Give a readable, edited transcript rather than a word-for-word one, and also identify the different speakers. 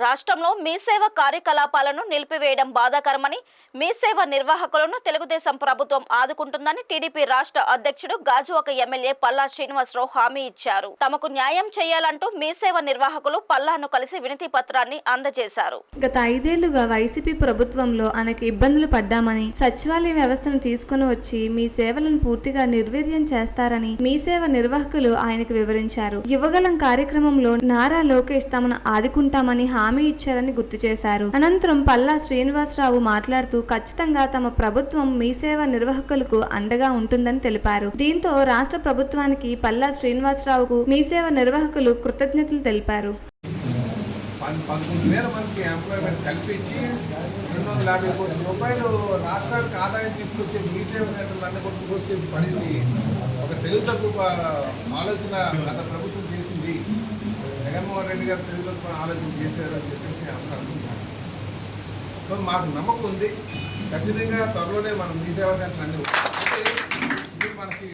Speaker 1: రాష్ట్రంలో మీ సేవ కార్యకలాపాలను నిలిపివేయడం బాధాకరమని, మీ సేవ నిర్వాహకులను తెలుగుదేశం ప్రభుత్వం ఆదుకుంటుందని టీడీపీ రాష్ట్ర అధ్యక్షుడు గాజువాక ఎమ్మెల్యే పల్లా శ్రీనివాసరావు హామీ ఇచ్చారు. తమకు న్యాయం చేయాలంటూ మీ సేవ నిర్వాహకులు పల్లాను కలిసి వినతి పత్రాన్ని అందజేశారు.
Speaker 2: గత 5 ఏళ్లుగా వైసీపీ ప్రభుత్వంలో అనేక ఇబ్బందులు పడ్డామని, సచివాలయ వ్యవస్థను తీసుకుని వచ్చి మీ సేవలను పూర్తిగా నిర్వీర్యం చేస్తారని మీ సేవ నిర్వాహకులు ఆయనకు వివరించారు. యువగలం కార్యక్రమంలో నారా లోకేష్ తమను ఆదుకుంటామని హామీ ఇచ్చారని గుర్తు చేశారు. అనంతరం పల్లా శ్రీనివాసరావు మాట్లాడుతూ ఖచ్చితంగా తమ ప్రభుత్వం మీ సేవ నిర్వాహకులకు అండగా ఉంటుందని తెలిపారు. దీంతో రాష్ట్ర ప్రభుత్వానికి పల్లా శ్రీనివాసరావుకు మీ సేవ నిర్వాహకులు కృతజ్ఞతలు తెలిపారు.
Speaker 3: 19,000 మందికి ఎంప్లాయ్మెంట్ కల్పించి 250 కోట్ల రూపాయలు రాష్ట్రానికి ఆదాయం తీసుకొచ్చే మీ సేవ సెంటర్లు అన్ని కొంచెం కోసి పడేసి ఒక తెలుగు తక్కువ ఆలోచన గత ప్రభుత్వం చేసింది. జగన్మోహన్ రెడ్డి గారు తెలుగు తక్కువ ఆలోచన చేశారు అని చెప్పేసి అందరూ అనుకుంటున్నారు. సో మాకు నమ్మకం ఉంది, ఖచ్చితంగా త్వరలోనే మనం మీ సేవా సెంటర్ అన్ని మనకి